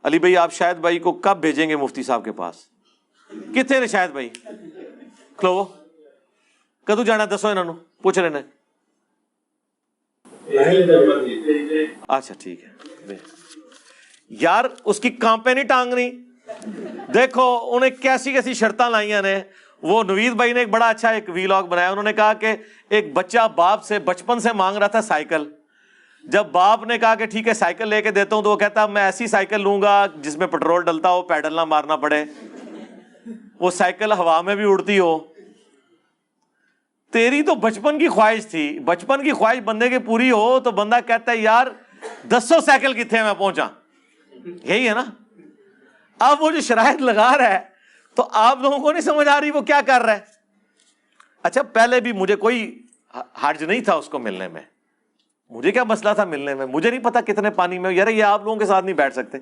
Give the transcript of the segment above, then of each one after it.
علی بھائی آپ شاہد بھائی کو کب بھیجیں گے مفتی صاحب کے پاس؟ کتنے نے شاہد بھائی کھلو کدو جانا دسو انہوں نے پوچھ رہے ہیں. اچھا ٹھیک ہے یار اس کی کانپے نہیں ٹانگنی. دیکھو انہیں کیسی کیسی شرطاں لائیاں نے. وہ نوید بھائی نے ایک بڑا اچھا ایک ویلاگ بنایا. انہوں نے کہا کہ ایک بچہ باپ سے بچپن سے مانگ رہا تھا سائیکل. جب باپ نے کہا کہ ٹھیک ہے سائیکل لے کے دیتا ہوں تو وہ کہتا میں ایسی سائیکل لوں گا جس میں پیٹرول ڈلتا ہو, پیڈل نہ مارنا پڑے, وہ سائیکل ہوا میں بھی اڑتی ہو. تیری تو بچپن کی خواہش تھی, بچپن کی خواہش بندے کی پوری ہو تو بندہ کہتا ہے یار 200 سائیکل کتنے میں پہنچا. یہی ہے نا. اب وہ جو شرائط لگا رہا ہے تو آپ لوگوں کو نہیں سمجھ آ رہی وہ کیا کر رہا ہے. اچھا پہلے بھی مجھے کوئی حرج نہیں تھا اس کو ملنے میں, مجھے کیا مسئلہ تھا ملنے میں, مجھے نہیں پتا کتنے پانی میں. یار یہ آپ لوگوں کے ساتھ نہیں بیٹھ سکتے,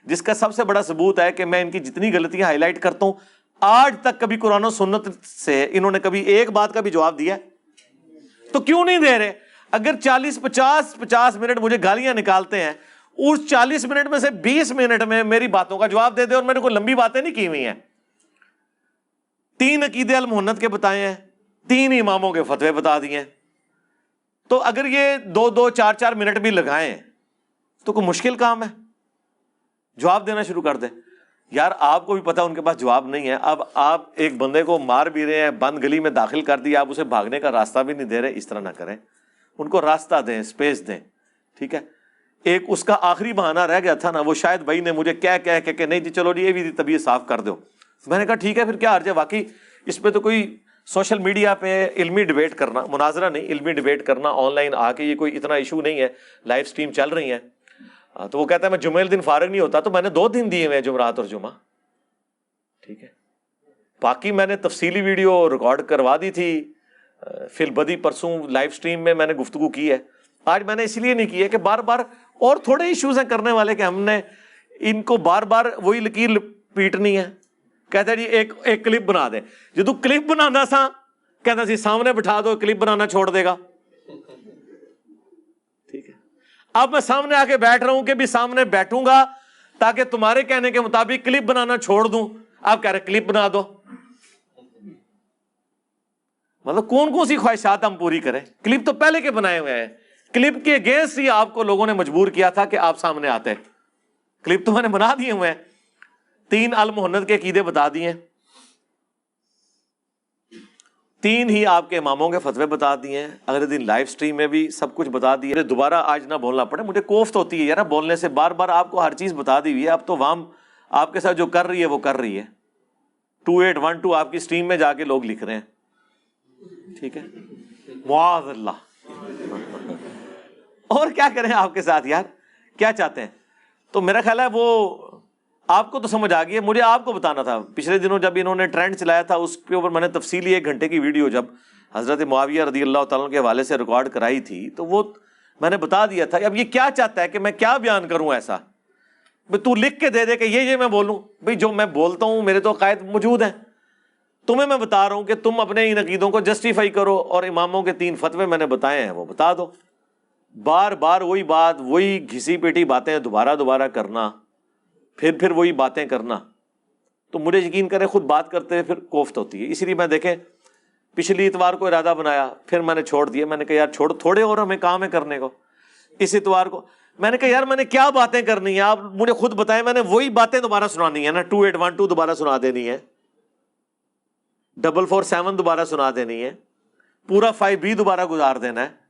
جس کا سب سے بڑا ثبوت ہے کہ میں ان کی جتنی غلطیاں ہائی لائٹ کرتا ہوں آج تک کبھی قرآن و سنت سے انہوں نے کبھی ایک بات کا بھی جواب دیا تو کیوں نہیں دے رہے؟ اگر 40-50 منٹ مجھے گالیاں نکالتے ہیں, اس 40 منٹ میں سے 20 منٹ میں میری باتوں کا جواب دے دے. اور میں نے کوئی لمبی باتیں نہیں کی ہوئی ہیں. 3 عقیدے المحنت کے بتائے ہیں, 3 اماموں کے فتوے بتا دیے ہیں. تو اگر یہ 2-2 4-4 منٹ بھی لگائیں تو کوئی مشکل کام ہے؟ جواب دینا شروع کر دیں. یار آپ کو بھی پتا ان کے پاس جواب نہیں ہے. اب آپ ایک بندے کو مار بھی رہے ہیں, بند گلی میں داخل کر دیا, آپ اسے بھاگنے کا راستہ بھی نہیں دے رہے. اس طرح نہ کریں, ان کو راستہ دیں, اسپیس دیں. ٹھیک ہے. ایک اس کا آخری بہانہ رہ گیا تھا نا, وہ شاید بھائی نے مجھے کہہ کہ نہیں جی چلو جی یہ بھی طبیعت صاف کر دو. میں نے کہا ٹھیک ہے پھر کیا حرج ہے. واقعی اس پہ تو کوئی سوشل میڈیا پہ علمی ڈیبیٹ کرنا, مناظرہ نہیں علمی ڈیبیٹ کرنا آن لائن آ کے یہ کوئی اتنا ایشو نہیں ہے. لائیو سٹریم چل رہی ہے. تو وہ کہتا ہے میں جمعے دن فارغ نہیں ہوتا, تو میں نے 2 دن دیے ہوئے ہیں, جمعرات اور جمعہ. ٹھیک ہے. باقی میں نے تفصیلی ویڈیو ریکارڈ کروا دی تھی فی البدی پرسوں لائیو سٹریم میں نے گفتگو کی ہے. آج میں نے اس لیے نہیں کی ہے کہ بار بار اور تھوڑے ایشوز ہیں کرنے والے کہ ہم نے ان کو بار بار وہی لکیر پیٹنی ہے. کہتا ہے جی ایک کلپ بنا دیں. جدو کلپ بنانا سا کہتا سی سامنے بٹھا دو, کلپ بنانا چھوڑ دے گا. ٹھیک ہے. اب میں سامنے آ کے بیٹھ رہا ہوں کہ بھی سامنے بیٹھوں گا تاکہ تمہارے کہنے کے مطابق کلپ بنانا چھوڑ دوں. آپ کہہ رہے کلپ بنا دو. مطلب کون سی خواہشات ہم پوری کریں؟ کلپ تو پہلے کے بنائے ہوئے ہیں. کلپ کے اگینسٹ ہی آپ کو لوگوں نے مجبور کیا تھا کہ آپ سامنے آتے. کلپ تو میں نے بنا دیے ہوئے ہیں, 3 المحنت کے عقیدے بتا دیے, 3 ہی آپ کے اماموں کے فتوے بتا دیے ہیں. اگلے دن لائیو سٹریم میں بھی سب کچھ بتا دیے. دوبارہ آج نہ بولنا پڑے, مجھے کوفت ہوتی ہے یار بولنے سے. بار بار آپ کو ہر چیز بتا دی ہوئی ہے. اب تو وام آپ کے ساتھ جو کر رہی ہے وہ کر رہی ہے. 2812 آپ کی سٹریم میں جا کے لوگ لکھ رہے ہیں. ٹھیک ہے. معاذ اللہ. اور کیا کریں آپ کے ساتھ یار, کیا چاہتے ہیں؟ تو میرا خیال ہے وہ آپ کو تو سمجھ آ گئی ہے. مجھے آپ کو بتانا تھا پچھلے دنوں جب انہوں نے ٹرینڈ چلایا تھا اس کے اوپر میں نے تفصیلی 1 گھنٹے کی ویڈیو جب حضرت معاویہ رضی اللہ تعالیٰ کے حوالے سے ریکارڈ کرائی تھی تو وہ میں نے بتا دیا تھا. اب یہ کیا چاہتا ہے کہ میں کیا بیان کروں ایسا؟ تو لکھ کے دے کہ یہ میں بولوں. بھائی جو میں بولتا ہوں میرے تو عقائد موجود ہیں, تمہیں میں بتا رہا ہوں کہ تم اپنے ان عقیدوں کو جسٹیفائی کرو. اور اماموں کے 3 فتوے میں نے بتائے ہیں وہ بتا دو. بار بار وہی بات, وہی گھسی پیٹی باتیں دوبارہ کرنا, پھر وہی باتیں کرنا, تو مجھے یقین کریں خود بات کرتے پھر کوفت ہوتی ہے. اسی لیے میں دیکھیں پچھلی اتوار کو ارادہ بنایا, پھر میں نے چھوڑ دیا. میں نے کہا یار چھوڑ, تھوڑے اور ہمیں کام ہے کرنے کو. اس اتوار کو میں نے کہا یار میں نے کیا باتیں کرنی ہیں, آپ مجھے خود بتائیں. میں نے وہی باتیں دوبارہ سنانی ہے نا, 2812 دوبارہ سنا دینی ہے, 447 دوبارہ سنا دینی ہے, پورا 5B دوبارہ گزار دینا ہے.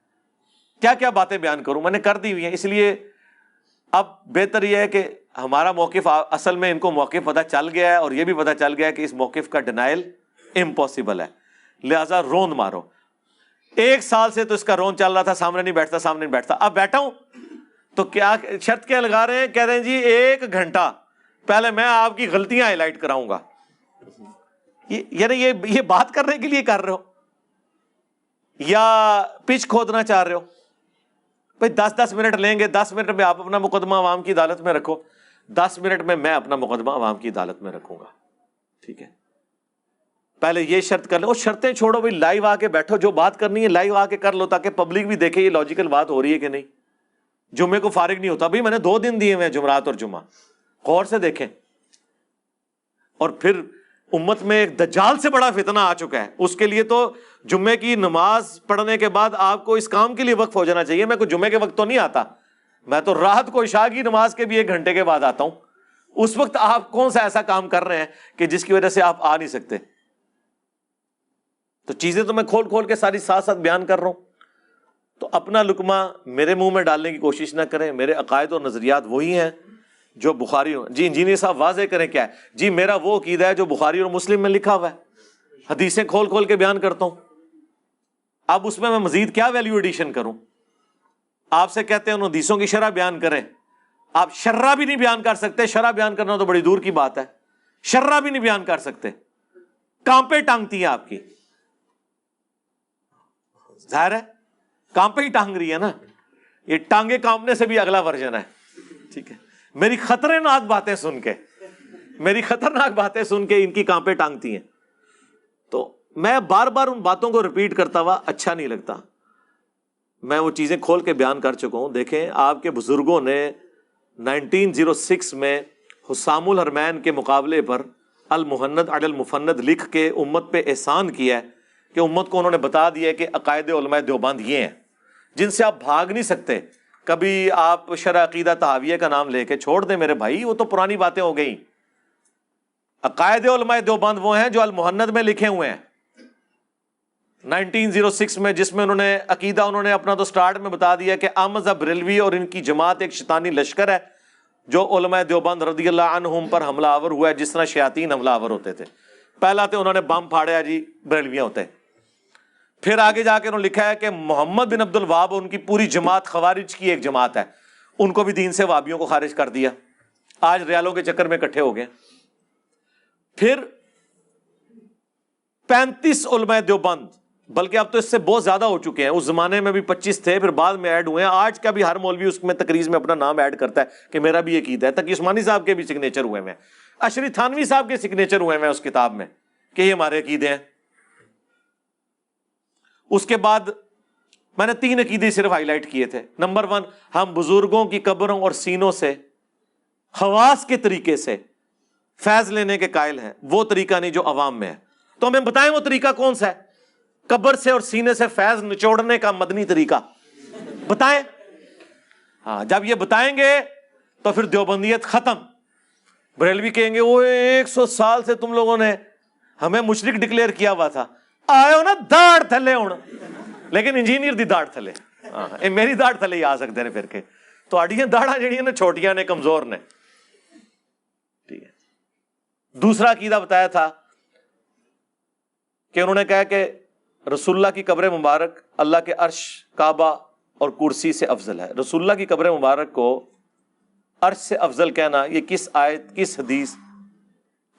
کیا کیا باتیں بیان کروں, میں نے کر دی ہوئی ہیں. اس لیے اب بہتر یہ ہے کہ ہمارا موقف, اصل میں ان کو موقف پتہ چل گیا ہے اور یہ بھی پتہ چل گیا ہے کہ اس موقف کا ڈینائل امپاسبل ہے, لہٰذا روند مارو. 1 سال سے تو اس کا رون چل رہا تھا, سامنے نہیں بیٹھتا. اب بیٹھا ہوں تو کیا شرط کیا لگا رہے ہیں, کہہ رہے ہیں جی 1 گھنٹہ پہلے میں آپ کی غلطیاں ہائی لائٹ کراؤں گا. یعنی یہ بات کرنے کے لیے کر رہے ہو یا پچ کھودنا چاہ رہے ہو؟ بھائی 10 منٹ لیں گے, 10 منٹ میں آپ اپنا مقدمہ عوام کی عدالت میں رکھو, 10 منٹ میں اپنا مقدمہ عوام کی عدالت میں رکھوں گا. ٹھیک ہے, پہلے یہ شرط کر لو. اور شرطیں چھوڑو بھائی, لائیو آ کے بیٹھو, جو بات کرنی ہے لائیو آ کے کر لو تاکہ پبلک بھی دیکھے یہ لاجیکل بات ہو رہی ہے کہ نہیں. جمعے کو فارغ نہیں ہوتا. بھائی میں نے 2 دن دیے ہوئے ہیں, جمعرات اور جمعہ, غور سے دیکھیں. اور پھر امت میں ایک دجال سے بڑا فتنہ آ چکا ہے. اس کے لیے تو جمعے کی نماز پڑھنے کے بعد آپ کو اس کام کے لیے وقف ہو جانا چاہیے. میں کوئی جمعے کے وقت تو نہیں آتا, میں تو رات کو عشاء کی نماز کے بھی 1 گھنٹے کے بعد آتا ہوں. اس وقت آپ کون سا ایسا کام کر رہے ہیں کہ جس کی وجہ سے آپ آ نہیں سکتے؟ تو چیزیں تو میں کھول کھول کے ساری ساتھ ساتھ بیان کر رہا ہوں. تو اپنا لقمہ میرے منہ میں ڈالنے کی کوشش نہ کریں. میرے عقائد اور نظریات وہی ہیں جو بخاری ہو. جی انجینئر صاحب واضح کریں کیا ہے؟ جی میرا وہ عقیدہ ہے جو بخاری اور مسلم میں لکھا ہوا ہے, حدیثیں کھول کھول کے بیان کرتا ہوں. اب اس میں مزید کیا ویلیو ایڈیشن کروں؟ آپ سے کہتے ہیں ان حدیثوں کی شرح بیان کریں, آپ شرح بھی نہیں بیان کر سکتے. شرح بیان کرنا تو بڑی دور کی بات ہے, شرح بھی نہیں بیان کر سکتے. کانپے ٹانگتی ہے آپ کی, ظاہر ہے کانپے ہی ٹانگ رہی ہے نا. یہ ٹانگے کانپنے سے بھی اگلا ورژن ہے. ٹھیک ہے, میری خطرناک باتیں سن کے, میری خطرناک باتیں سن کے ان کی کانپے ٹانگتی ہیں. تو میں بار بار ان باتوں کو ریپیٹ کرتا ہوا اچھا نہیں لگتا. میں وہ چیزیں کھول کے بیان کر چکا ہوں. دیکھیں آپ کے بزرگوں نے 1906 میں حسام الحرمین کے مقابلے پر المہند علی المفند لکھ کے امت پہ احسان کیا ہے کہ امت کو انہوں نے بتا دیا کہ عقائد علماء دیوبند یہ ہیں جن سے آپ بھاگ نہیں سکتے. کبھی آپ شرح عقیدہ طحاویہ کا نام لے کے چھوڑ دیں میرے بھائی, وہ تو پرانی باتیں ہو گئیں. عقائد علماء دیوبند وہ ہیں جو المہند میں لکھے ہوئے ہیں 1906 میں, جس میں انہوں نے عقیدہ انہوں نے اپنا تو سٹارٹ میں بتا دیا کہ احمد بریلوی اور ان کی جماعت ایک شیطانی لشکر ہے جو علماء دیوبند رضی اللہ عنہم پر حملہ آور ہوا ہے جس طرح شیاطین حملہ آور ہوتے تھے. پہلا تو انہوں نے بم پھاڑیا جی بریلویاں ہوتے ہیں. پھر آگے جا کے انہوں نے لکھا ہے کہ محمد بن عبد الوہاب ان کی پوری جماعت خوارج کی ایک جماعت ہے, ان کو بھی دین سے وہابیوں کو خارج کر دیا. آج ریالوں کے چکر میں اکٹھے ہو گئے. پھر 35 علماء دیوبند, بلکہ اب تو اس سے بہت زیادہ ہو چکے ہیں, اس زمانے میں بھی 25 تھے, پھر بعد میں ایڈ ہوئے ہیں. آج کا بھی ہر مولوی اس میں تقریر میں اپنا نام ایڈ کرتا ہے کہ میرا بھی عقیدہ ہے. تقی عثمانی صاحب کے بھی سگنیچر ہوئے ہیں, اشری تھانوی صاحب کے سگنیچر ہوئے ہیں اس کتاب میں کہ یہ ہمارے عقیدے ہیں. اس کے بعد میں نے 3 عقیدے صرف ہائی لائٹ کیے تھے. نمبر 1, ہم بزرگوں کی قبروں اور سینوں سے خواص کے طریقے سے فیض لینے کے قائل ہیں, وہ طریقہ نہیں جو عوام میں ہے. تو ہمیں بتائیں وہ طریقہ کون سا ہے؟ قبر سے اور سینے سے فیض نچوڑنے کا مدنی طریقہ بتائیں. ہاں, جب یہ بتائیں گے تو پھر دیوبندیت ختم. بریلوی کہیں گے وہ 100 سال سے تم لوگوں نے ہمیں مشرک ڈکلیئر کیا ہوا تھا, آئے ہو نا داڑ تھلے ہوں, لیکن انجینئر دی داڑ تھلے, میری داڑ تھلے ہی آ سکتے ہیں پھر کے. تو اڈیاں داڑاں جڑیاں نے چھوٹیاں نے کمزور نے. ٹھیک ہے. دوسرا عقیدہ بتایا تھا کہ انہوں نے کہا کہ رسول اللہ کی قبر مبارک اللہ کے عرش, کعبہ اور کرسی سے افضل ہے. رسول اللہ کی قبر مبارک کو عرش سے افضل کہنا یہ کس آیت, کس حدیث,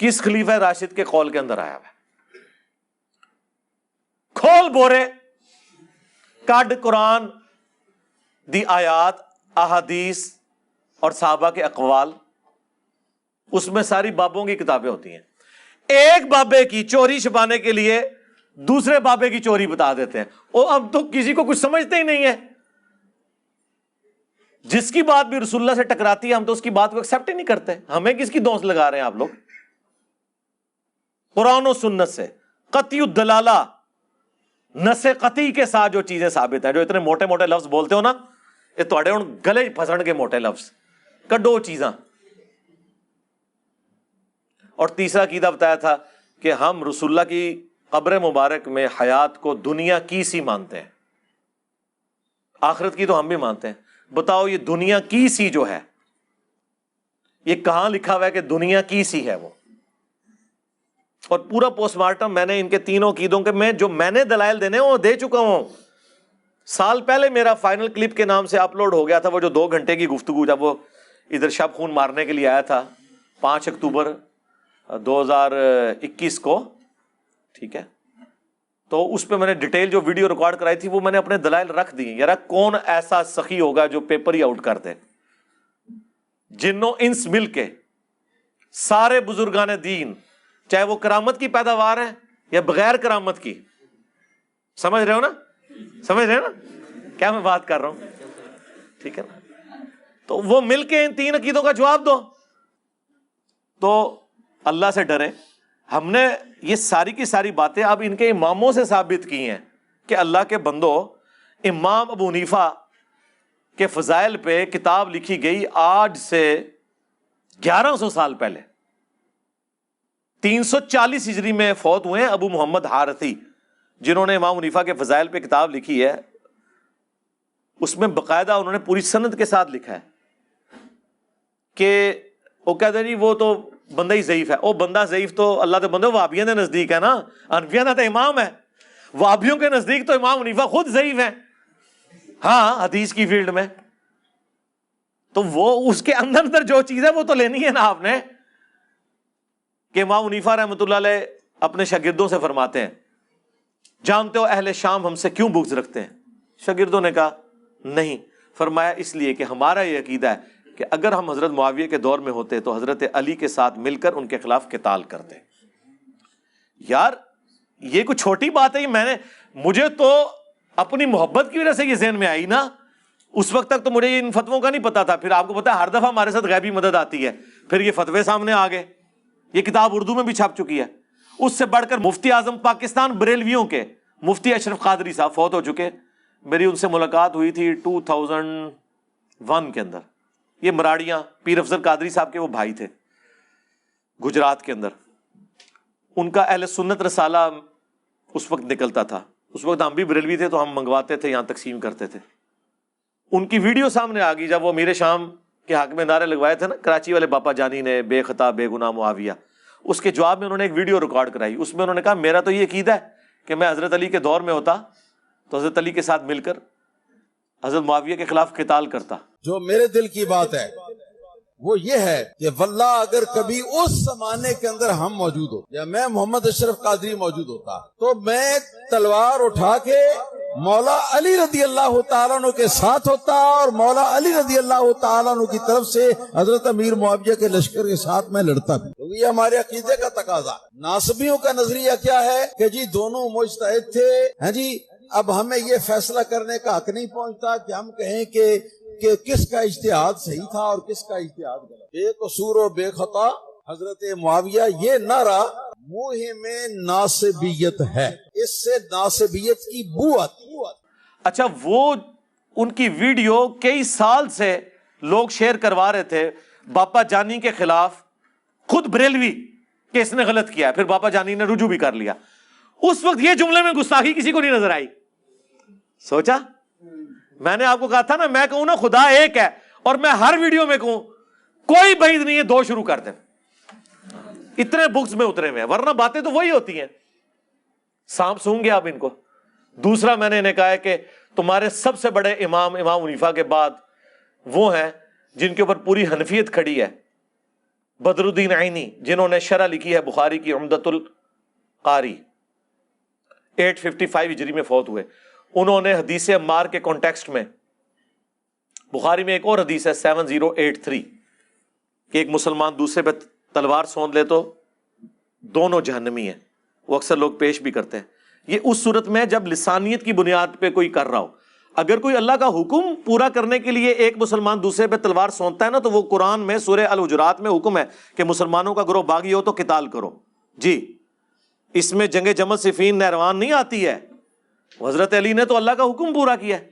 کس خلیفہ راشد کے قول کے اندر آیا ہوا ہے؟ کھول بورے کڈ قرآن دی آیات, احادیث اور صحابہ کے اقوال, اس میں ساری بابوں کی کتابیں ہوتی ہیں. ایک بابے کی چوری چھپانے کے لیے دوسرے بابے کی چوری بتا دیتے ہیں. اور اب تو کسی کو کچھ سمجھتے ہی نہیں ہے. جس کی بات بھی رسول اللہ سے ٹکراتی ہے ہم تو اس کی بات کو ایکسپٹ ہی نہیں کرتے. ہمیں کس کی دوست لگا رہے ہیں آپ لوگ؟ قرآن و سنت سے قطعی الدلالہ, نس قطعی کے ساتھ جو چیزیں ثابت ہیں. جو اتنے موٹے موٹے لفظ بولتے ہو نا, یہ تھوڑے گلے پھسڑ کے موٹے لفظ, کڈو چیزاں. اور تیسرا عقیدہ بتایا تھا کہ ہم رسول اللہ کی قبر مبارک میں حیات کو دنیا کی سی مانتے ہیں, آخرت کی تو ہم بھی مانتے ہیں. بتاؤ یہ دنیا کی سی جو ہے یہ کہاں لکھا ہوا ہے کہ دنیا کی سی ہے وہ؟ اور پورا پوسٹ مارٹم میں نے ان کے تینوں عقیدوں کے میں نے دلائل دینے وہ دے چکا ہوں. سال پہلے میرا فائنل کلپ کے نام سے اپلوڈ ہو گیا تھا وہ جو 2 گھنٹے کی گفتگو, جب وہ ادھر شب خون مارنے کے لیے آیا تھا 5 اکتوبر 2021 کو. ٹھیک ہے, تو اس پہ میں نے ڈیٹیل جو ویڈیو ریکارڈ کرائی تھی وہ میں نے اپنے دلائل رکھ دی. یار کون ایسا سخی ہوگا جو پیپر ہی آؤٹ کر دے؟ جنوں انس مل کے سارے بزرگان دین, چاہے وہ کرامت کی پیداوار ہے یا بغیر کرامت کی, سمجھ رہے ہو نا, سمجھ رہے ہیں نا کیا میں بات کر رہا ہوں؟ ٹھیک ہے نا, تو وہ مل کے ان 3 عقیدوں کا جواب دو. تو اللہ سے ڈریں. ہم نے یہ ساری کی ساری باتیں اب ان کے اماموں سے ثابت کی ہیں کہ اللہ کے بندو، امام ابو حنیفہ کے فضائل پہ کتاب لکھی گئی آج سے 1100 سال پہلے. 340 ہجری میں فوت ہوئے ہیں ابو محمد حارثی، جنہوں نے امام حنیفہ کے فضائل پہ کتاب لکھی ہے. اس میں باقاعدہ انہوں نے پوری سند کے ساتھ لکھا ہے کہ وہ کہتے ہیں جی وہ تو بندہ ہی ضعیف ہے. وہ بندہ ضعیف تو اللہ کے بندے وہابیوں کے نزدیک ہے نا، حنفیہ کا تو امام ہے. وہابیوں کے نزدیک تو امام حنیفہ خود ضعیف ہے، ہاں حدیث کی فیلڈ میں. تو وہ اس کے اندر جو چیز ہے وہ تو لینی ہے نا آپ نے. کہ امام حنیفہ رحمۃ اللہ علیہ اپنے شاگردوں سے فرماتے ہیں، جانتے ہو اہل شام ہم سے کیوں بغض رکھتے ہیں؟ شاگردوں نے کہا نہیں. فرمایا اس لیے کہ ہمارا یہ عقیدہ ہے کہ اگر ہم حضرت معاویہ کے دور میں ہوتے تو حضرت علی کے ساتھ مل کر ان کے خلاف قتال کرتے. یار یہ کوئی چھوٹی بات ہے. مجھے تو اپنی محبت کی وجہ سے یہ ذہن میں آئی نا. اس وقت تک تو مجھے ان فتووں کا نہیں پتا تھا. پھر آپ کو پتا ہے ہر دفعہ ہمارے ساتھ غیبی مدد آتی ہے، پھر یہ فتوے سامنے آ گئے. یہ کتاب اردو میں بھی چھپ چکی ہے. اس سے بڑھ کر مفتی اعظم پاکستان بریلویوں کے مفتی اشرف قادری صاحب فوت ہو چکے. میری ان سے ملاقات ہوئی تھی 2001 کے اندر. یہ مراڑیاں پیر افضل قادری صاحب کے وہ بھائی تھے گجرات کے اندر. ان کا اہل سنت رسالہ اس وقت نکلتا تھا. اس وقت ہم بھی بریلوی تھے تو ہم منگواتے تھے، یہاں تقسیم کرتے تھے. ان کی ویڈیو سامنے آ گئی جب وہ امیر شام کے حق میں نعرے لگوائے تھے نا کراچی والے باپا جانی نے، بے خطا بے گناہ معاویہ. اس کے جواب میں انہوں نے ایک ویڈیو ریکارڈ کرائی. اس میں انہوں نے کہا میرا تو یہ عقیدہ ہے کہ میں حضرت علی کے دور میں ہوتا تو حضرت علی کے ساتھ مل کر حضرت معاویہ کے خلاف قتال کرتا. جو میرے دل کی بات ہے وہ یہ ہے کہ واللہ اگر کبھی اس زمانے کے اندر ہم موجود ہو یا میں محمد اشرف قادری موجود ہوتا تو میں تلوار اٹھا کے مولا علی رضی اللہ تعالیٰ عنہ کے ساتھ ہوتا اور مولا علی رضی اللہ تعالیٰ عنہ کی طرف سے حضرت امیر معاویہ کے لشکر کے ساتھ میں لڑتا بھی. کیونکہ یہ ہمارے عقیدے کا تقاضا. ناصبیوں کا نظریہ کیا ہے کہ جی دونوں مجتہد تھے. ہاں جی اب ہمیں یہ فیصلہ کرنے کا حق نہیں پہنچتا کہ ہم کہیں کہ کس کا اجتہاد صحیح تھا اور کس کا اجتہاد غلط. بے قصور و بے خطا حضرت معاویہ، یہ نعرہ مہم ناصبیت ہے. اس سے ناصبیت کی بو آتی. اچھا وہ ان کی ویڈیو کئی سال سے لوگ شیئر کروا رہے تھے باپا جانی کے خلاف، خود بریلوی کہ اس نے غلط کیا ہے. پھر باپا جانی نے رجوع بھی کر لیا. اس وقت یہ جملے میں گستاخی کسی کو نہیں نظر آئی. سوچا میں نے آپ کو کہا تھا نا، میں کہوں نا خدا ایک ہے اور میں ہر ویڈیو میں کہوں کوئی بعید نہیں ہے دو شروع کر دیں. اتنے بکس میں اترے ہوئے ہیں، ورنہ باتیں تو وہی ہوتی ہیں. سانپ سونگ گے آپ ان کو. دوسرا میں نے انہیں کہا ہے کہ تمہارے سب سے بڑے امام حنیفہ کے بعد وہ ہیں جن کے اوپر پوری حنفیت کھڑی ہے، بدر الدین عینی، جنہوں نے شرح لکھی ہے بخاری کی عمدۃ القاری. 855 ہجری میں فوت ہوئے. انہوں نے حدیث عمار کے کانٹیکسٹ میں، بخاری میں ایک اور حدیث ہے 7083 کہ ایک مسلمان دوسرے پہ تلوار سونت لے تو دونوں جہنمی ہیں. وہ اکثر لوگ پیش بھی کرتے ہیں. یہ اس صورت میں جب لسانیت کی بنیاد پہ کوئی کر رہا ہو. اگر کوئی اللہ کا حکم پورا کرنے کے لیے ایک مسلمان دوسرے پہ تلوار سونتتا ہے نا تو وہ قرآن میں سورہ الحجرات میں حکم ہے کہ مسلمانوں کا گروہ باغی ہو تو قتال کرو. جی اس میں جنگ جمل صفین نہروان نہیں آتی ہے. حضرت علی نے تو اللہ کا حکم پورا کیا ہے.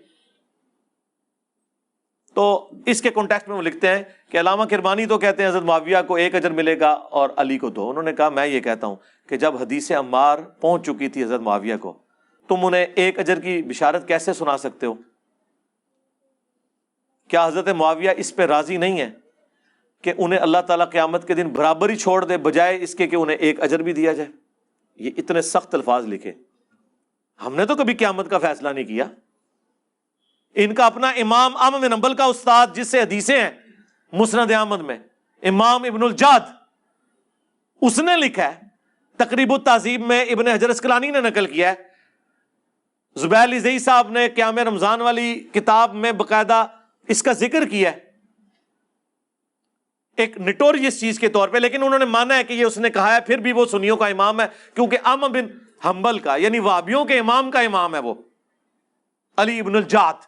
تو اس کے کانٹیکسٹ میں وہ لکھتے ہیں کہ علامہ کرمانی تو کہتے ہیں حضرت معاویہ کو 1 اجر ملے گا اور علی کو 2. انہوں نے کہا میں یہ کہتا ہوں کہ جب حدیث عمار پہنچ چکی تھی حضرت معاویہ کو، تم انہیں 1 اجر کی بشارت کیسے سنا سکتے ہو؟ کیا حضرت معاویہ اس پہ راضی نہیں ہے کہ انہیں اللہ تعالیٰ قیامت کے دن برابر ہی چھوڑ دے بجائے اس کے کہ انہیں 1 اجر بھی دیا جائے؟ یہ اتنے سخت الفاظ لکھے. ہم نے تو کبھی قیامت کا فیصلہ نہیں کیا. ان کا اپنا امام احمد بن حنبل کا استاد جس سے حدیثیں ہیں مسند احمد میں، امام ابن الجاد، اس نے لکھا ہے. تقریب التہذیب میں ابن حجر اسقلانی نے نقل کیا ہے. زبیر علی زئی صاحب نے قیام رمضان والی کتاب میں باقاعدہ اس کا ذکر کیا ہے ایک نٹوریس چیز کے طور پہ. لیکن انہوں نے مانا ہے کہ یہ اس نے کہا ہے، پھر بھی وہ سنیوں کا امام ہے کیونکہ احمد بن حنبل کا یعنی وہابیوں کے امام کا امام ہے وہ علی ابن الجاد.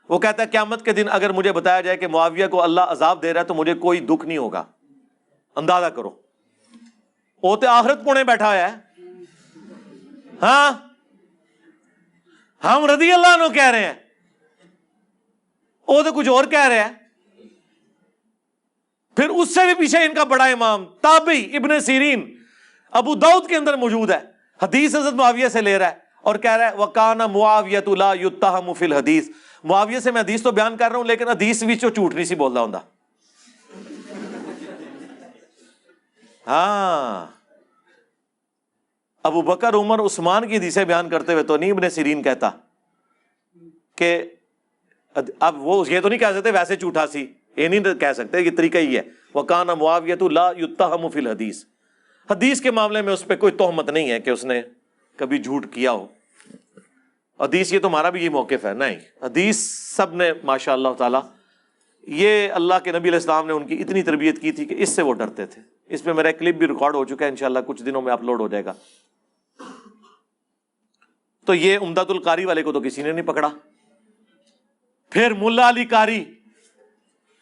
وہ کہتا ہے قیامت کے دن اگر مجھے بتایا جائے کہ معاویہ کو اللہ عذاب دے رہا ہے تو مجھے کوئی دکھ نہیں ہوگا. اندازہ کرو وہ تو آخرت پونے بیٹھا ہوا ہے. ہاں ہم رضی اللہ عنہ کہہ رہے ہیں, وہ تو کچھ اور کہہ رہے ہیں. پھر اس سے بھی پیچھے ان کا بڑا امام تابعی ابن سیرین ابو داؤد کے اندر موجود ہے, حدیث حضرت معاویہ سے لے رہا ہے اور کہہ رہا ہے وَقَانَ مُعَاوِيَةُ لَا يُتَّهَمُ فِي الْحَدِيثِ. معاویہ سے میں حدیث تو بیان کر رہا ہوں لیکن حدیث بھی جو جھوٹ نہیں سی بول رہا ہوں. ہاں ابو بکر عمر عثمان کی حدیثیں بیان کرتے ہوئے تو نہیں ابن سیرین کہتا کہ اب وہ یہ تو نہیں کہہ سکتے ویسے جھوٹا سی, یہ نہیں کہہ سکتے, یہ طریقہ ہی ہے وَقَانَ مُعَاوِيَةُ لَا يُتَّهَمُ فِي الْحَدِيثِ. حدیث کے معاملے میں اس پہ کوئی تہمت نہیں ہے کہ اس نے کبھی جھوٹ کیا ہو. حدیث یہ تمہارا بھی یہ موقف ہے نہیں, حدیث سب نے ماشاء اللہ تعالی, یہ اللہ کے نبی علیہ السلام نے ان کی اتنی تربیت کی تھی کہ اس سے وہ ڈرتے تھے. اس پہ میرا کلپ بھی ریکارڈ ہو چکا ہے, انشاءاللہ کچھ دنوں میں اپلوڈ ہو جائے گا. تو یہ عمدۃ القاری والے کو تو کسی نے نہیں پکڑا. پھر ملا علی قاری,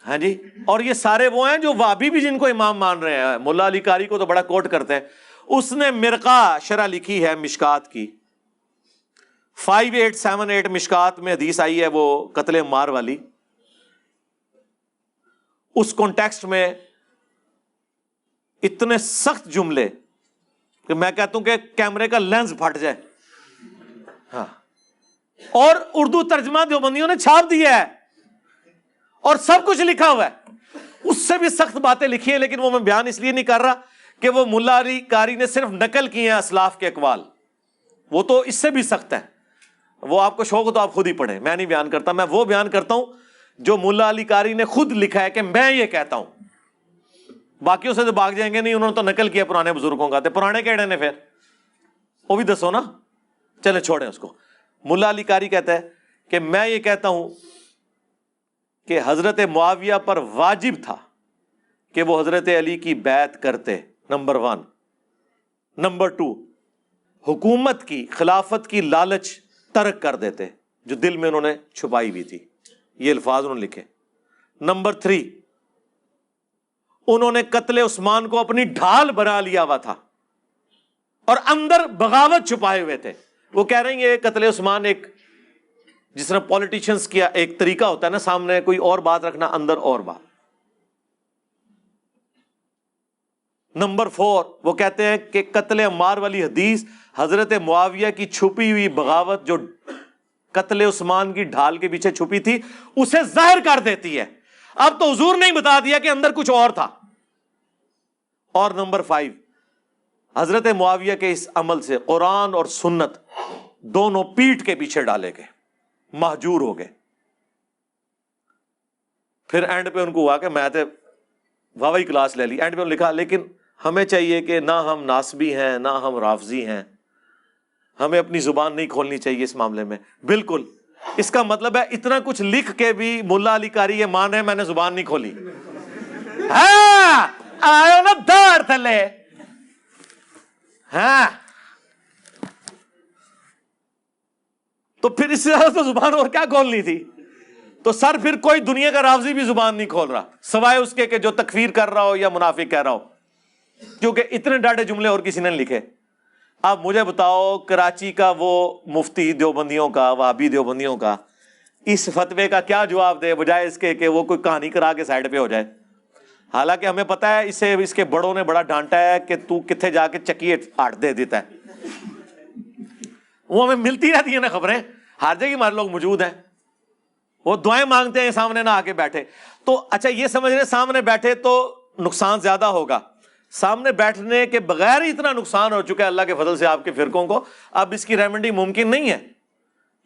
ہاں جی, اور یہ سارے وہ ہیں جو وہابی بھی جن کو امام مان رہے ہیں. ملا علی قاری کو تو بڑا کوٹ کرتے ہیں, اس نے مرقہ شرح لکھی ہے مشکات کی 5878 مشکات میں حدیث آئی ہے وہ قتل عمار والی. اس کانٹیکسٹ میں اتنے سخت جملے کہ میں کہتا ہوں کہ کیمرے کا لینز پھٹ جائے. ہاں, اور اردو ترجمہ دیوبندیوں نے چھاپ دیا ہے اور سب کچھ لکھا ہوا ہے. اس سے بھی سخت باتیں لکھی ہیں لیکن وہ میں بیان اس لیے نہیں کر رہا کہ وہ ملا علی قاری نے صرف نقل کیے ہیں اسلاف کے اقوال, وہ تو اس سے بھی سخت ہے. وہ آپ کو شوق ہو تو آپ خود ہی پڑھیں, میں نہیں بیان کرتا. میں وہ بیان کرتا ہوں جو ملا علی قاری نے خود لکھا ہے کہ میں یہ کہتا ہوں. باقیوں سے تو بھاگ جائیں گے نہیں, انہوں نے تو نقل کیا پرانے بزرگوں کا. پرانے کہڑے نے پھر وہ بھی دسو نا, چلے چھوڑیں اس کو. ملا علی قاری کہتا ہے کہ میں یہ کہتا ہوں کہ حضرت معاویہ پر واجب تھا کہ وہ حضرت علی کی بیعت کرتے, نمبر 1. نمبر 2, حکومت کی خلافت کی لالچ ترک کر دیتے جو دل میں انہوں نے چھپائی ہوئی تھی. یہ الفاظ انہوں نے لکھے. نمبر 3, انہوں نے قتل عثمان کو اپنی ڈھال بنا لیا ہوا تھا اور اندر بغاوت چھپائے ہوئے تھے. وہ کہہ رہے ہیں یہ قتل عثمان ایک جس طرح پولیٹیشنز کیا ایک طریقہ ہوتا ہے نا, سامنے کوئی اور بات رکھنا اندر اور بات. نمبر 4, وہ کہتے ہیں کہ قتل عمار والی حدیث حضرت معاویہ کی چھپی ہوئی بغاوت جو قتل عثمان کی ڈھال کے پیچھے چھپی تھی اسے ظاہر کر دیتی ہے. اب تو حضور نے ہی بتا دیا کہ اندر کچھ اور تھا. اور نمبر 5, حضرت معاویہ کے اس عمل سے قرآن اور سنت دونوں پیٹھ کے پیچھے ڈالے گئے, مہجور ہو گئے. پھر اینڈ پہ ان کو ہوا کہ میں تو واوی کلاس لے لی. اینڈ پہ انہوں نے لکھا لیکن ہمیں چاہیے کہ نہ ہم ناسبی ہیں نہ ہم رافضی ہیں, ہمیں اپنی زبان نہیں کھولنی چاہیے اس معاملے میں. بالکل, اس کا مطلب ہے اتنا کچھ لکھ کے بھی ملا علی قاری یہ مان رہے میں نے زبان نہیں کھولی. ہاں آئے نا دار تھلے. ہاں تو پھر اس سے زیادہ تو زبان اور کیا کھولنی تھی. تو سر پھر کوئی دنیا کا رافضی بھی زبان نہیں کھول رہا سوائے اس کے کہ جو تکفیر کر رہا ہو یا منافق کہہ رہا ہو, کیونکہ اتنے ڈاٹے جملے اور کسی نے لکھے. اب مجھے بتاؤ کراچی کا وہ مفتی دیوبندیوں کا, وہابی دیوبندیوں کا, اس فتوے کا کیا جواب دے بجائے اس کے کہ وہ کوئی کہانی کرا کے سائڈ پہ ہو جائے. حالانکہ ہمیں پتا ہے اسے اس کے بڑوں نے بڑا ڈانٹا ہے کہ تو کتنے جا کے چکی آٹ دے دیتا ہے. وہ ہمیں ملتی رہتی ہیں نا خبریں, ہر جگہ ہمارے لوگ موجود ہیں, وہ دعائیں مانگتے ہیں سامنے نہ آ کے بیٹھے. تو اچھا یہ سمجھ رہے سامنے بیٹھے تو نقصان زیادہ ہوگا. سامنے بیٹھنے کے بغیر ہی اتنا نقصان ہو چکا ہے اللہ کے فضل سے آپ کے فرقوں کو, اب اس کی ریمیڈی ممکن نہیں ہے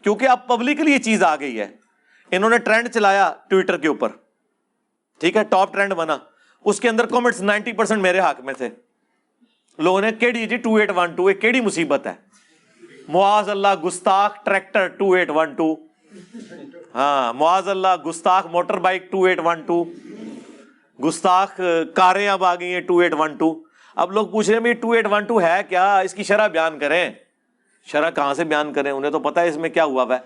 کیونکہ اب پبلکلی یہ چیز آ گئی ہے. انہوں نے ٹرینڈ چلایا ٹویٹر کے اوپر, ٹھیک ہے, ٹاپ ٹرینڈ بنا, اس کے اندر کامنٹس 90% میرے حق میں تھے. لوگوں نے کیڑی جی 2812 یہ کیڑی مصیبت ہے, معاذ اللہ گستاخ ٹریکٹر 2812, ہاں معاذ اللہ گستاخ موٹر بائک 2812, گستاخ کاریں اب آ گئی ہیں 2812. اب لوگ پوچھ رہے ہیں 2812 ہے کیا, اس کی شرح بیان کریں. شرح کہاں سے بیان کریں, انہیں تو پتا ہے اس میں کیا ہوا ہے.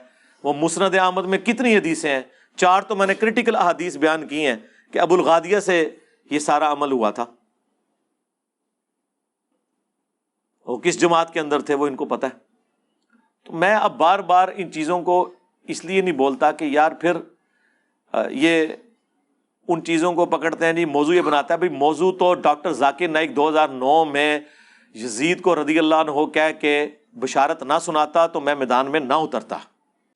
وہ مسند احمد میں کتنی حدیثیں ہیں, 4 تو میں نے کرٹیکل احادیث بیان کی ہیں کہ ابو الغادیہ سے یہ سارا عمل ہوا تھا. وہ کس جماعت کے اندر تھے وہ ان کو پتہ ہے. تو میں اب بار بار ان چیزوں کو اس لیے نہیں بولتا کہ یار پھر یہ ان چیزوں کو پکڑتے ہیں جی موضوع یہ بناتا ہے. بھائی موضوع تو ڈاکٹر ذاکر نائک 2009 میں یزید کو رضی اللہ عنہ کہہ کے بشارت نہ سناتا تو میں میدان میں نہ اترتا.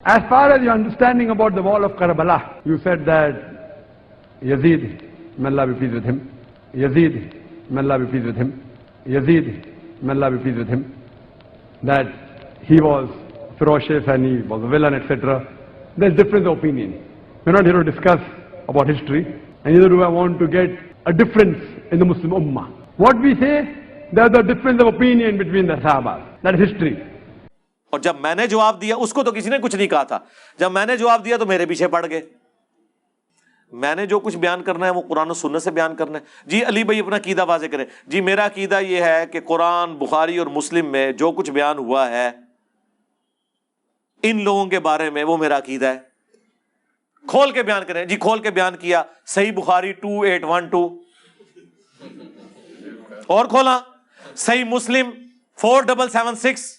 As far as your understanding about the wall of Karbala, you said that Yazid, may Allah be pleased with him, Yazid, may Allah be pleased with him, Yazid, may Allah be pleased with him, that he was ferocious and he was a villain, etc. There's difference of opinion. We're not here to discuss about history, and neither do I want to get a difference in the Muslim Ummah. What we say, there's a difference of opinion between the Sahabas. That is history. اور جب میں نے جواب دیا اس کو تو کسی نے کچھ نہیں کہا تھا. جب میں نے جواب دیا تو میرے پیچھے پڑ گئے. میں نے جو کچھ بیان کرنا ہے وہ قرآن و سنت سے بیان کرنا ہے. جی علی بھائی اپنا عقیدہ واضح کریں. جی میرا عقیدہ یہ ہے کہ قرآن، بخاری اور مسلم میں جو کچھ بیان ہوا ہے ان لوگوں کے بارے میں وہ میرا عقیدہ ہے. کھول کے بیان کریں. جی کھول کے بیان کیا. صحیح بخاری 2812 اور کھولا. صحیح مسلم 4776.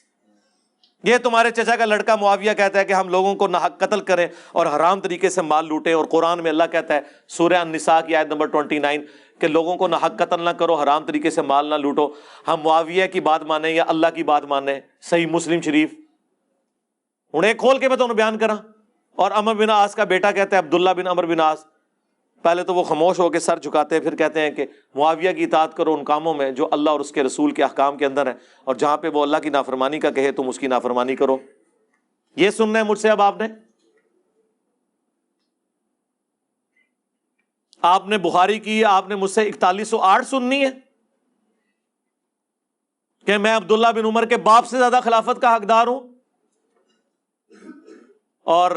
یہ تمہارے چچا کا لڑکا معاویہ کہتا ہے کہ ہم لوگوں کو ناحق قتل کریں اور حرام طریقے سے مال لوٹیں، اور قرآن میں اللہ کہتا ہے سورہ النساء کی آیت نمبر 29 کہ لوگوں کو ناحق قتل نہ کرو، حرام طریقے سے مال نہ لوٹو. ہم معاویہ کی بات مانیں یا اللہ کی بات مانیں؟ صحیح مسلم شریف. ہوں ایک کھول کے میں تمہیں بیان کراں. اور عمر بن عاص کا بیٹا کہتا ہے عبداللہ بن عمر بن عاص، پہلے تو وہ خاموش ہو کے سر جھکاتے ہیں، پھر کہتے ہیں کہ معاویہ کی اطاعت کرو ان کاموں میں جو اللہ اور اس کے رسول کے احکام کے اندر ہیں، اور جہاں پہ وہ اللہ کی نافرمانی کا کہے تم اس کی نافرمانی کرو. یہ سننا ہے مجھ سے اب آپ نے بخاری کی، آپ نے مجھ سے 4108 سننی ہے کہ میں عبداللہ بن عمر کے باپ سے زیادہ خلافت کا حقدار ہوں. اور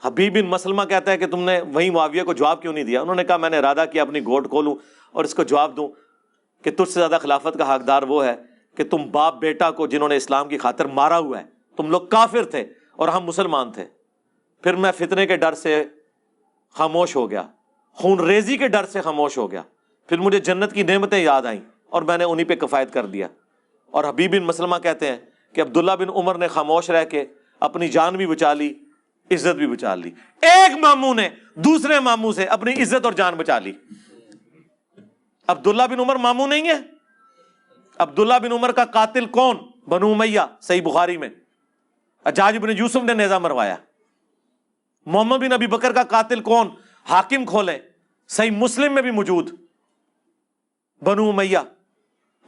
حبیب بن مسلمہ کہتا ہے کہ تم نے وہیں معاویہ کو جواب کیوں نہیں دیا؟ انہوں نے کہا میں نے ارادہ کیا اپنی گھوٹ کھولوں اور اس کو جواب دوں کہ تجھ سے زیادہ خلافت کا حقدار وہ ہے کہ تم باپ بیٹا کو جنہوں نے اسلام کی خاطر مارا ہوا ہے. تم لوگ کافر تھے اور ہم مسلمان تھے. پھر میں فتنے کے ڈر سے خاموش ہو گیا، خون ریزی کے ڈر سے خاموش ہو گیا. پھر مجھے جنت کی نعمتیں یاد آئیں اور میں نے انہی پہ کفایت کر دیا. اور حبیب بن مسلمہ کہتے ہیں کہ عبداللہ بن عمر نے خاموش رہ کے اپنی جان بھی بچا لی، عزت بھی بچا لی. ایک ماموں نے دوسرے ماموں سے اپنی عزت اور جان بچا لی. عبداللہ بن عمر ماموں نہیں ہے. عبداللہ بن عمر کا قاتل کون؟ بنو امیہ. صحیح بخاری میں حجاج بن یوسف نے نیزہ مروایا. محمد بن ابی بکر کا قاتل کون؟ حاکم کھولے، صحیح مسلم میں بھی موجود، بنو امیہ.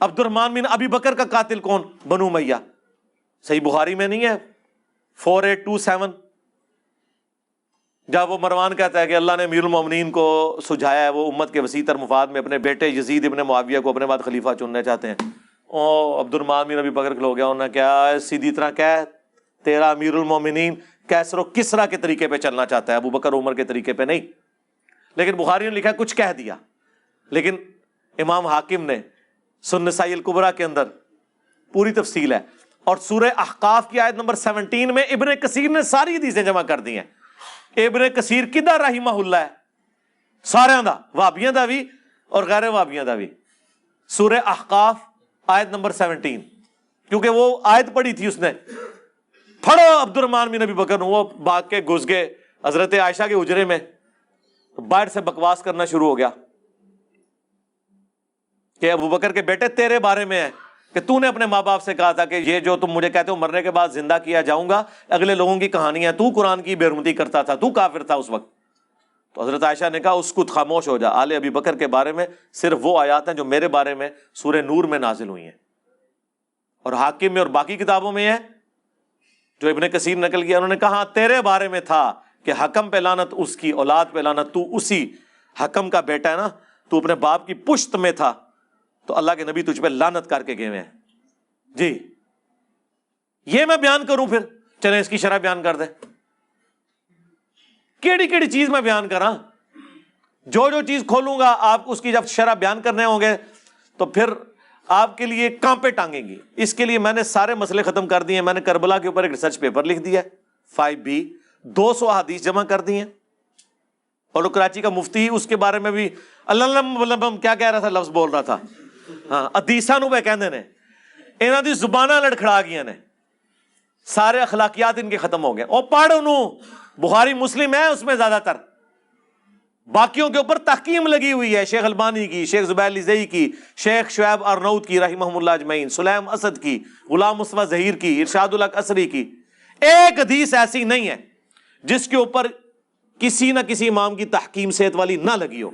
عبد الرحمن بن ابی بکر کا قاتل کون؟ بنو امیہ. صحیح بخاری میں نہیں ہے 4827. جب وہ مروان کہتا ہے کہ اللہ نے امیر المومنین کو سجھایا ہے، وہ امت کے وسیع تر مفاد میں اپنے بیٹے یزید ابن معاویہ کو اپنے بعد خلیفہ چننا چاہتے ہیں. عبد الرحمن بن ابی بکر کھلو گیا. انہوں نے کیا سیدھی طرح کہہ تیرا امیر المومنین کیسر و کسرا کے طریقے پہ چلنا چاہتا ہے، ابو بکر عمر کے طریقے پہ نہیں. لیکن بخاری نے لکھا کچھ کہہ دیا. لیکن امام حاکم نے سنن نسائی الکبریٰ کے اندر پوری تفصیل ہے. اور سورہ احقاف کی آیت نمبر 17 میں ابن کثیر نے ساری حدیثیں جمع کر دی ہیں. ابن کثیر کدھر رحمہ اللہ ہے؟ سارے دا، وہابیاں دا بھی اور غیر وہابیاں دا بھی. سورہ احقاف آیت نمبر 17، کیونکہ وہ آیت پڑھی تھی اس نے. پڑھو عبد الرحمن بن ابی بکر. وہ بھاگ کے گھس گئے حضرت عائشہ کے حجرے میں، باہر سے بکواس کرنا شروع ہو گیا کہ ابو بکر کے بیٹے تیرے بارے میں ہے کہ تو نے اپنے ماں باپ سے کہا تھا کہ یہ جو تم مجھے کہتے ہو مرنے کے بعد زندہ کیا جاؤں گا، اگلے لوگوں کی کہانی ہے، تو قرآن کی بے حرمتی کرتا تھا، تو کافر تھا اس وقت. تو حضرت عائشہ نے کہا اس کو خاموش ہو جا. آل ابی بکر کے بارے میں صرف وہ آیات ہیں جو میرے بارے میں سورہ نور میں نازل ہوئی ہیں، اور حاکم میں اور باقی کتابوں میں ہے جو ابن کثیر نقل کیا. انہوں نے کہا تیرے بارے میں تھا کہ حکم پہ لعنت، اس کی اولاد پہ لعنت، تو اسی حکم کا بیٹا ہے نا، تو اپنے باپ کی پشت میں تھا، تو اللہ کے نبی تجھ پہ لعنت کر کے گئے ہیں. جی یہ میں بیان کروں، پھر چلیں اس کی شرح بیان کر دیں. کیڑی کیڑی چیز میں بیان کراں؟ جو جو چیز کھولوں گا آپ اس کی جب شرح بیان کرنے ہوں گے تو پھر آپ کے لیے کانپے ٹانگیں گی. اس کے لیے میں نے سارے مسئلے ختم کر دیے. میں نے کربلا کے اوپر ایک ریسرچ پیپر لکھ دیا 5B، 200 احادیث جمع کر دی ہیں. اور کراچی کا مفتی اس کے بارے میں بھی اللہ کیا کہہ رہا تھا، لفظ بول رہا تھا، ہاں حدیثاں نو پہ کہندے نے انہاں دی زباناں لڑکھڑا گیا نے, سارے اخلاقیات ان کے ختم ہو گئے. اور پڑھ انہوں بخاری مسلم ہے اس میں زیادہ تر, باقیوں کے اوپر تحکیم لگی ہوئی ہے, شیخ البانی کی, شیخ زبیر لزئی کی, شیخ شعیب ارنوت کی رحمہم اللہ اجمعین, سلیم اسد کی, غلام مصطفیٰ ظہیر کی, ارشاد الحق اثری کی. ایک حدیث ایسی نہیں ہے جس کے اوپر کسی نہ کسی امام کی تحکیم صحت والی نہ لگی ہو.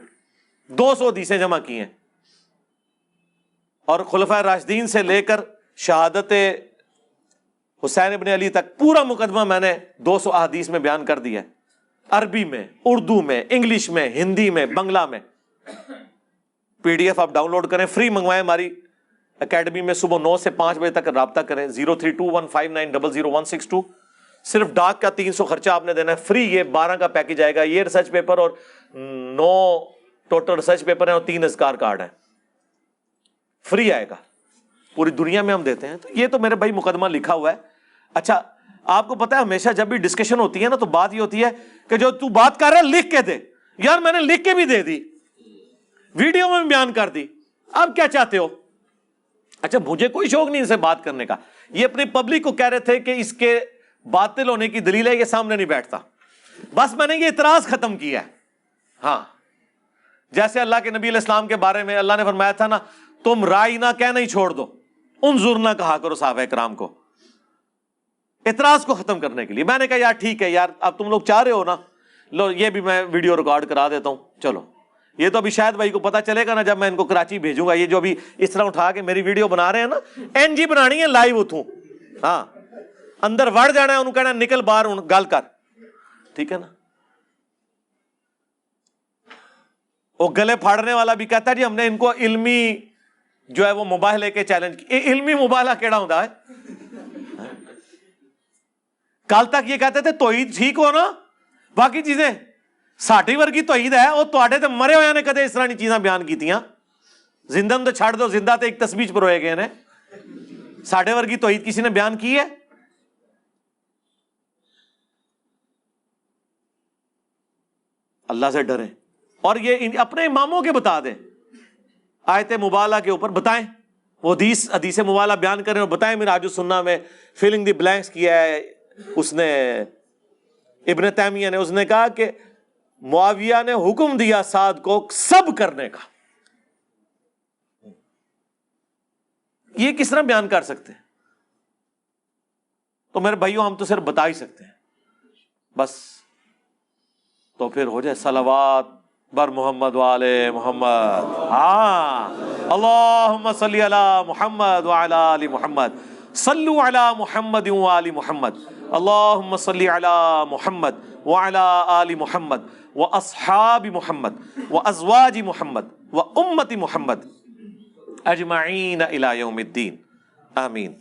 200 حدیثیں جمع کی ہیں, اور خلفائے راشدین سے لے کر شہادت حسین ابن علی تک پورا مقدمہ میں نے 200 احادیث میں بیان کر دیا ہے, عربی میں, اردو میں, انگلش میں, ہندی میں, بنگلہ میں. پی ڈی ایف آپ ڈاؤن لوڈ کریں, فری منگوائیں ہماری اکیڈمی میں, صبح 9 سے 5 بجے تک رابطہ کریں. 032159000162. صرف ڈاک کا 300 خرچہ آپ نے دینا ہے, فری. یہ 12 کا پیکج آئے گا, یہ ریسرچ پیپر اور 9 ٹوٹل ریسرچ پیپر ہیں اور 3 اذکار کارڈ ہیں, فری آئے گا. پوری دنیا میں ہم دیتے ہیں. تو یہ تو میرے بھائی مقدمہ لکھا ہوا ہے. اچھا آپ کو پتا ہے ہمیشہ جب بھی ڈسکشن ہوتی ہے نا تو بات یہ ہوتی ہے کہ جو تو بات کر رہا ہے لکھ کے دے. یار میں نے لکھ کے بھی دے دی, ویڈیو میں بھی بیان کر دی, اب کیا چاہتے ہو؟ اچھا مجھے کوئی شوق نہیں ان سے بات کرنے کا. یہ اپنی پبلک کو کہہ رہے تھے کہ اس کے باطل ہونے کی دلیل ہے یہ سامنے نہیں بیٹھتا. بس میں نے یہ اعتراض ختم کیا ہے. ہاں جیسے اللہ کے نبی علیہ السلام کے بارے میں اللہ نے فرمایا تھا نا, تم رائے نہ کہنا ہی چھوڑ دو, انظر نہ کہا کرو صحابہ کرام کو, اعتراض کو ختم کرنے کے لیے. میں نے کہا یار ٹھیک ہے یار, اب تم لوگ چاہ رہے ہو نا, لو یہ بھی میں ویڈیو ریکارڈ کرا دیتا ہوں. چلو یہ تو ابھی شاید بھائی کو پتا چلے گا نا جب میں ان کو کراچی بھیجوں گا. یہ جو ابھی اس طرح اٹھا کے میری ویڈیو بنا رہے ہیں نا, این جی بنانی ہے لائیو اتوں, ہاں اندر وڑ جانا ہے, انہوں کہنا نکل باہر گل کر, ٹھیک ہے نا. وہ گلے پھاڑنے والا بھی کہتا ہے جی ہم نے ان کو علمی جو ہے وہ مباہلے کے چیلنج کی. علمی مباہلہ کیڑا ہوتا ہے؟ کل تک یہ کہتے تھے توحید ٹھیک ہو نا, باقی چیزیں ساٹھی ورگی توحید ہے, وہ تواڈے تے مرے ہوئے نے کدے اس طرح کی چیزاں بیان کیتیاں. زندہ تو چھڑ دو, زندہ تے ایک تسبیح پروئے گئے نے, ساڈے ورگی توحید کسی نے بیان کی ہے؟ اللہ سے ڈریں اور یہ اپنے اماموں کے بتا دیں, آیت مبالہ کے اوپر بتائیں, وہ حدیث مبالہ بیان کریں اور بتائیں. منہاج السنہ میں فلنگ دی بلینکس کیا ہے اس نے, ابن تیمیہ نے, اس نے کہا کہ معاویہ نے حکم دیا سعد کو سب کرنے کا. یہ کس طرح بیان کر سکتے ہیں؟ تو میرے بھائیوں ہم تو صرف بتا ہی سکتے ہیں بس. تو پھر ہو جائے صلوات بر محمد وآل محمد. ہاں اللہم صلی علی محمد وعلی آل محمد, صلو علی محمد وآل محمد, اللہم صلی علی محمد وعلی آل محمد واصحاب محمد وازواج محمد وامت محمد اجمعین الی یوم الدین. آمین.